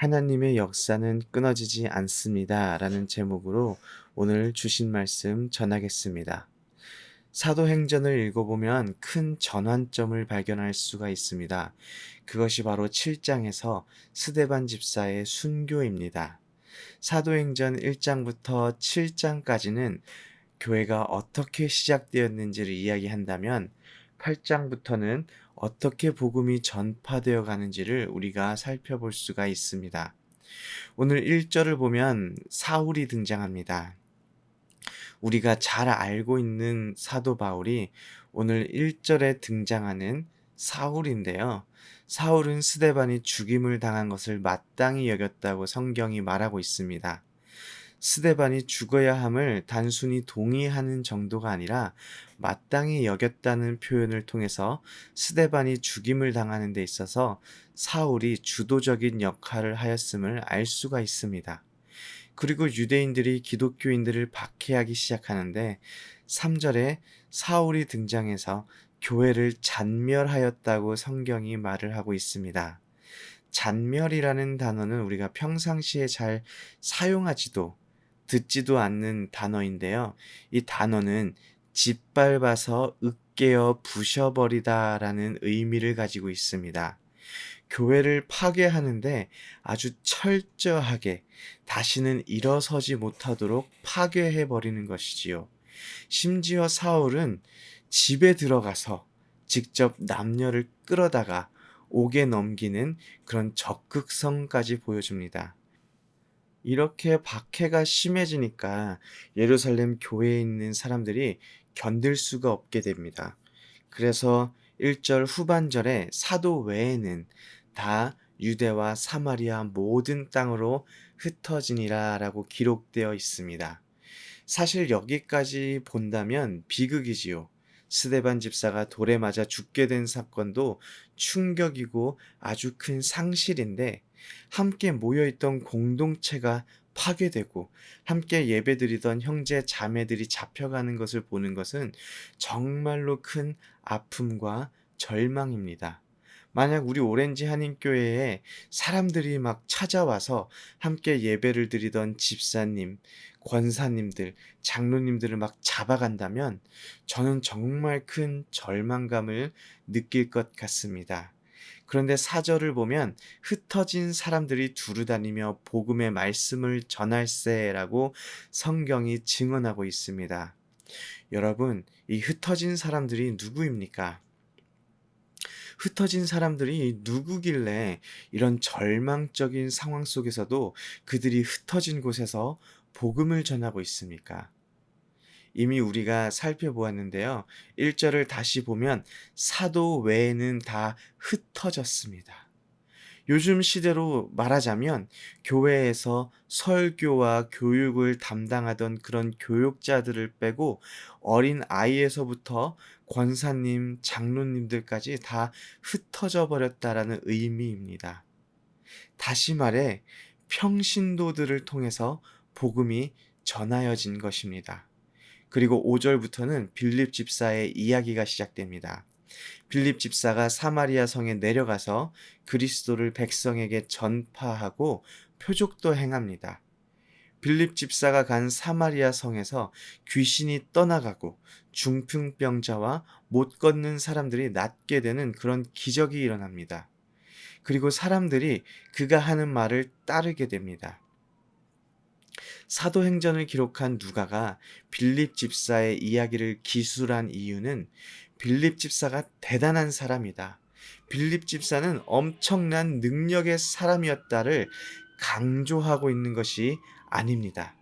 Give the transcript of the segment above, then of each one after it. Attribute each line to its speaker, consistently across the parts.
Speaker 1: 하나님의 역사는 끊어지지 않습니다. 라는 제목으로 오늘 주신 말씀 전하겠습니다. 사도행전을 읽어보면 큰 전환점을 발견할 수가 있습니다. 그것이 바로 7장에서 스데반 집사의 순교입니다. 사도행전 1장부터 7장까지는 교회가 어떻게 시작되었는지를 이야기한다면 8장부터는 어떻게 복음이 전파되어 가는지를 우리가 살펴볼 수가 있습니다. 오늘 1절을 보면 사울이 등장합니다. 우리가 잘 알고 있는 사도 바울이 오늘 1절에 등장하는 사울인데요. 사울은 스데반이 죽임을 당한 것을 마땅히 여겼다고 성경이 말하고 있습니다. 스데반이 죽어야 함을 단순히 동의하는 정도가 아니라 마땅히 여겼다는 표현을 통해서 스데반이 죽임을 당하는 데 있어서 사울이 주도적인 역할을 하였음을 알 수가 있습니다. 그리고 유대인들이 기독교인들을 박해하기 시작하는데 3절에 사울이 등장해서 교회를 잔멸하였다고 성경이 말을 하고 있습니다. 잔멸이라는 단어는 우리가 평상시에 잘 사용하지도 듣지도 않는 단어인데요. 이 단어는 짓밟아서 으깨어 부셔버리다라는 의미를 가지고 있습니다. 교회를 파괴하는데 아주 철저하게 다시는 일어서지 못하도록 파괴해버리는 것이지요. 심지어 사울은 집에 들어가서 직접 남녀를 끌어다가 옥에 넘기는 그런 적극성까지 보여줍니다. 이렇게 박해가 심해지니까 예루살렘 교회에 있는 사람들이 견딜 수가 없게 됩니다. 그래서 1절 후반절에 사도 외에는 다 유대와 사마리아 모든 땅으로 흩어지니라 라고 기록되어 있습니다. 사실 여기까지 본다면 비극이지요. 스데반 집사가 돌에 맞아 죽게 된 사건도 충격이고 아주 큰 상실인데 함께 모여있던 공동체가 파괴되고 함께 예배드리던 형제 자매들이 잡혀가는 것을 보는 것은 정말로 큰 아픔과 절망입니다. 만약 우리 오렌지 한인교회에 사람들이 막 찾아와서 함께 예배를 드리던 집사님, 권사님들, 장로님들을 막 잡아간다면 저는 정말 큰 절망감을 느낄 것 같습니다. 그런데 사절을 보면 흩어진 사람들이 두루다니며 복음의 말씀을 전할세라고 성경이 증언하고 있습니다. 여러분, 이 흩어진 사람들이 누구입니까? 흩어진 사람들이 누구길래 이런 절망적인 상황 속에서도 그들이 흩어진 곳에서 복음을 전하고 있습니까? 이미 우리가 살펴보았는데요. 1절을 다시 보면 사도 외에는 다 흩어졌습니다. 요즘 시대로 말하자면 교회에서 설교와 교육을 담당하던 그런 교육자들을 빼고 어린 아이에서부터 권사님, 장로님들까지 다 흩어져 버렸다라는 의미입니다. 다시 말해 평신도들을 통해서 복음이 전하여진 것입니다. 그리고 5절부터는 빌립 집사의 이야기가 시작됩니다. 빌립 집사가 사마리아 성에 내려가서 그리스도를 백성에게 전파하고 표적도 행합니다. 빌립 집사가 간 사마리아 성에서 귀신이 떠나가고 중풍병자와 못 걷는 사람들이 낫게 되는 그런 기적이 일어납니다. 그리고 사람들이 그가 하는 말을 따르게 됩니다. 사도행전을 기록한 누가가 빌립 집사의 이야기를 기술한 이유는 빌립 집사가 대단한 사람이다. 빌립 집사는 엄청난 능력의 사람이었다를 강조하고 있는 것이 아닙니다.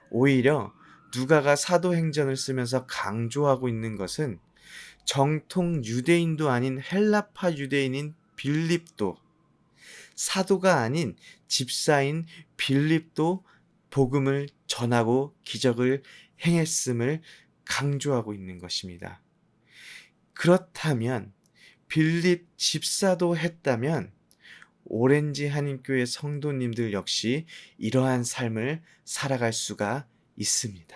Speaker 1: 오히려 누가가 사도행전을 쓰면서 강조하고 있는 것은 정통 유대인도 아닌 헬라파 유대인인 빌립도, 사도가 아닌 집사인 빌립도 복음을 전하고 기적을 행했음을 강조하고 있는 것입니다. 그렇다면 빌립 집사도 했다면 오렌지 한인교회 성도님들 역시 이러한 삶을 살아갈 수가 있습니다.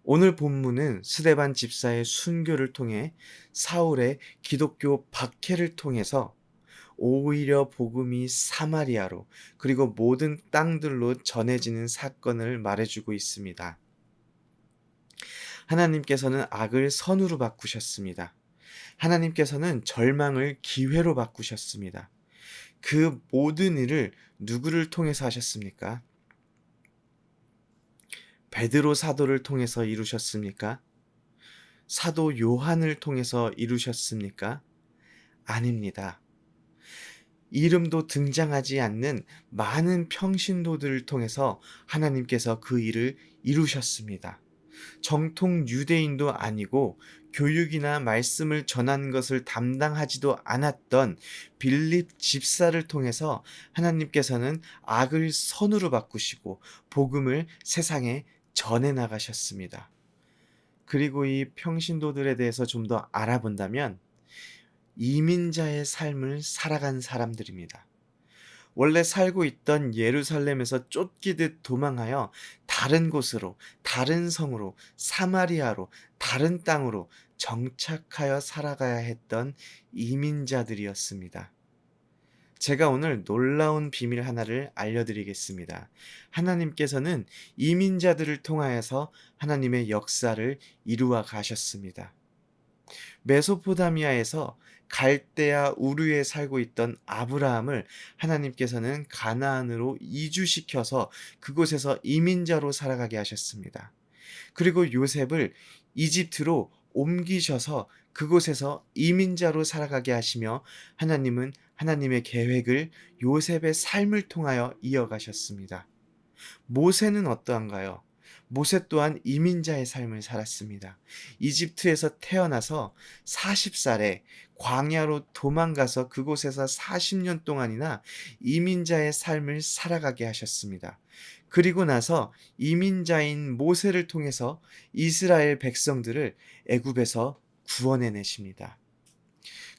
Speaker 1: 오늘 본문은 스데반 집사의 순교를 통해 사울의 기독교 박해를 통해서 오히려 복음이 사마리아로 그리고 모든 땅들로 전해지는 사건을 말해주고 있습니다. 하나님께서는 악을 선으로 바꾸셨습니다. 하나님께서는 절망을 기회로 바꾸셨습니다. 그 모든 일을 누구를 통해서 하셨습니까? 베드로 사도를 통해서 이루셨습니까? 사도 요한을 통해서 이루셨습니까? 아닙니다. 이름도 등장하지 않는 많은 평신도들을 통해서 하나님께서 그 일을 이루셨습니다. 정통 유대인도 아니고 교육이나 말씀을 전하는 것을 담당하지도 않았던 빌립 집사를 통해서 하나님께서는 악을 선으로 바꾸시고 복음을 세상에 전해 나가셨습니다. 그리고 이 평신도들에 대해서 좀 더 알아본다면 이민자의 삶을 살아간 사람들입니다. 원래 살고 있던 예루살렘에서 쫓기듯 도망하여 다른 곳으로, 다른 성으로, 사마리아로, 다른 땅으로 정착하여 살아가야 했던 이민자들이었습니다. 제가 오늘 놀라운 비밀 하나를 알려드리겠습니다. 하나님께서는 이민자들을 통하여서 하나님의 역사를 이루어 가셨습니다. 메소포타미아에서 갈대아 우르에 살고 있던 아브라함을 하나님께서는 가나안으로 이주시켜서 그곳에서 이민자로 살아가게 하셨습니다. 그리고 요셉을 이집트로 옮기셔서 그곳에서 이민자로 살아가게 하시며 하나님은 하나님의 계획을 요셉의 삶을 통하여 이어가셨습니다. 모세는 어떠한가요? 모세 또한 이민자의 삶을 살았습니다. 이집트에서 태어나서 40살에 광야로 도망가서 그곳에서 40년 동안이나 이민자의 삶을 살아가게 하셨습니다. 그리고 나서 이민자인 모세를 통해서 이스라엘 백성들을 애굽에서 구원해 내십니다.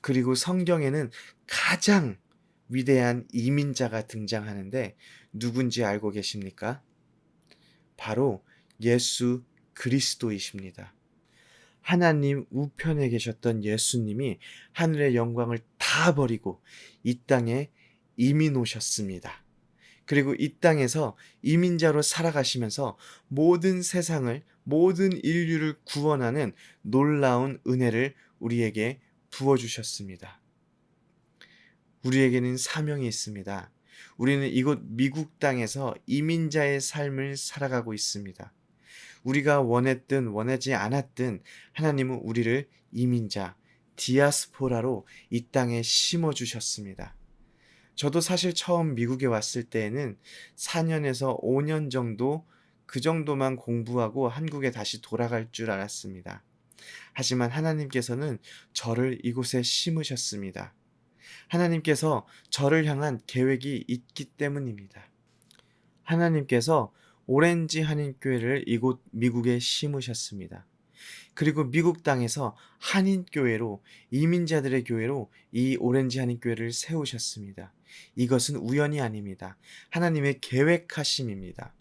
Speaker 1: 그리고 성경에는 가장 위대한 이민자가 등장하는데 누군지 알고 계십니까? 바로 예수 그리스도이십니다. 하나님 우편에 계셨던 예수님이 하늘의 영광을 다 버리고 이 땅에 이민 오셨습니다. 그리고 이 땅에서 이민자로 살아가시면서 모든 세상을, 모든 인류를 구원하는 놀라운 은혜를 우리에게 부어주셨습니다. 우리에게는 사명이 있습니다. 우리는 이곳 미국 땅에서 이민자의 삶을 살아가고 있습니다. 우리가 원했든 원하지 않았든 하나님은 우리를 이민자, 디아스포라로 이 땅에 심어주셨습니다. 저도 사실 처음 미국에 왔을 때에는 4년에서 5년 정도 그 정도만 공부하고 한국에 다시 돌아갈 줄 알았습니다. 하지만 하나님께서는 저를 이곳에 심으셨습니다. 하나님께서 저를 향한 계획이 있기 때문입니다. 하나님께서 오렌지 한인교회를 이곳 미국에 심으셨습니다. 그리고 미국 땅에서 한인교회로, 이민자들의 교회로 이 오렌지 한인교회를 세우셨습니다. 이것은 우연이 아닙니다. 하나님의 계획하심입니다.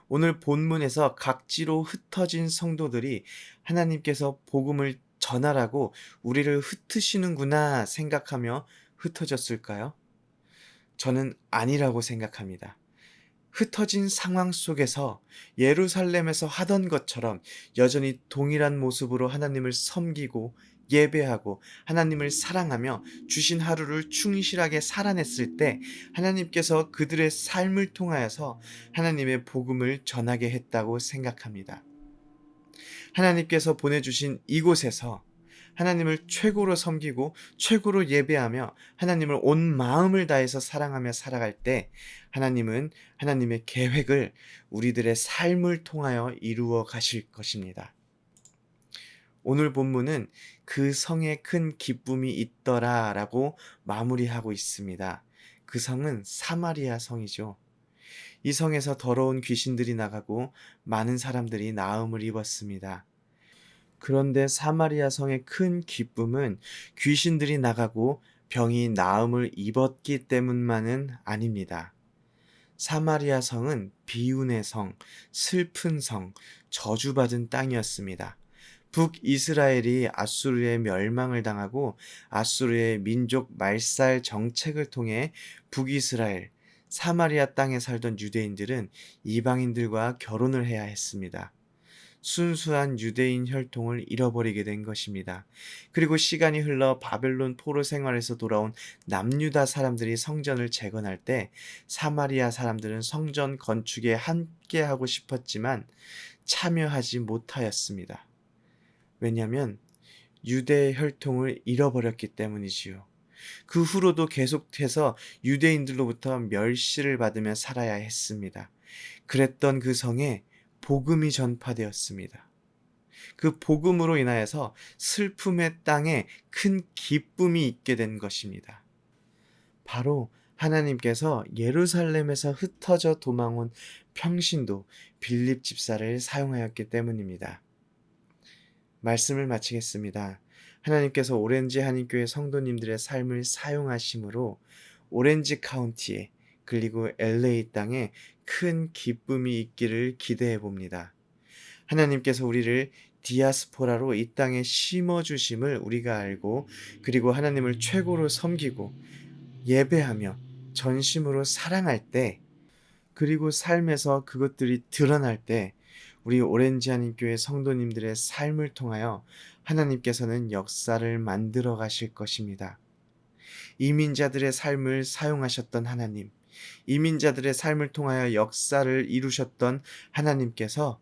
Speaker 1: 오늘 본문에서 각지로 흩어진 성도들이 하나님께서 복음을 전하라고 우리를 흩으시는구나 생각하며 흩어졌을까요? 저는 아니라고 생각합니다. 흩어진 상황 속에서 예루살렘에서 하던 것처럼 여전히 동일한 모습으로 하나님을 섬기고 예배하고 하나님을 사랑하며 주신 하루를 충실하게 살아냈을 때 하나님께서 그들의 삶을 통하여서 하나님의 복음을 전하게 했다고 생각합니다. 하나님께서 보내주신 이곳에서 하나님을 최고로 섬기고 최고로 예배하며 하나님을 온 마음을 다해서 사랑하며 살아갈 때 하나님은 하나님의 계획을 우리들의 삶을 통하여 이루어 가실 것입니다. 오늘 본문은 그 성에 큰 기쁨이 있더라 라고 마무리하고 있습니다. 그 성은 사마리아 성이죠. 이 성에서 더러운 귀신들이 나가고 많은 사람들이 나음을 입었습니다. 그런데 사마리아 성의 큰 기쁨은 귀신들이 나가고 병이 나음을 입었기 때문만은 아닙니다. 사마리아 성은 비운의 성, 슬픈 성, 저주받은 땅이었습니다. 북이스라엘이 아수르의 멸망을 당하고 아수르의 민족 말살 정책을 통해 북이스라엘, 사마리아 땅에 살던 유대인들은 이방인들과 결혼을 해야 했습니다. 순수한 유대인 혈통을 잃어버리게 된 것입니다. 그리고 시간이 흘러 바벨론 포로 생활에서 돌아온 남유다 사람들이 성전을 재건할 때 사마리아 사람들은 성전 건축에 함께하고 싶었지만 참여하지 못하였습니다. 왜냐하면 유대의 혈통을 잃어버렸기 때문이지요. 그 후로도 계속해서 유대인들로부터 멸시를 받으며 살아야 했습니다. 그랬던 그 성에 복음이 전파되었습니다. 그 복음으로 인하여서 슬픔의 땅에 큰 기쁨이 있게 된 것입니다. 바로 하나님께서 예루살렘에서 흩어져 도망온 평신도 빌립 집사를 사용하였기 때문입니다. 말씀을 마치겠습니다. 하나님께서 오렌지 한인교회 성도님들의 삶을 사용하심으로 오렌지 카운티에 그리고 LA 땅에 큰 기쁨이 있기를 기대해 봅니다. 하나님께서 우리를 디아스포라로 이 땅에 심어주심을 우리가 알고 그리고 하나님을 최고로 섬기고 예배하며 전심으로 사랑할 때 그리고 삶에서 그것들이 드러날 때 우리 오렌지 한인교회 성도님들의 삶을 통하여 하나님께서는 역사를 만들어 가실 것입니다. 이민자들의 삶을 사용하셨던 하나님, 이민자들의 삶을 통하여 역사를 이루셨던 하나님께서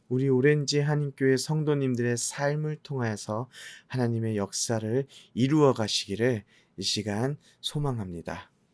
Speaker 1: 우리 오렌지 한인교회 성도님들의 삶을 통하여서 하나님의 역사를 이루어 가시기를 이 시간 소망합니다.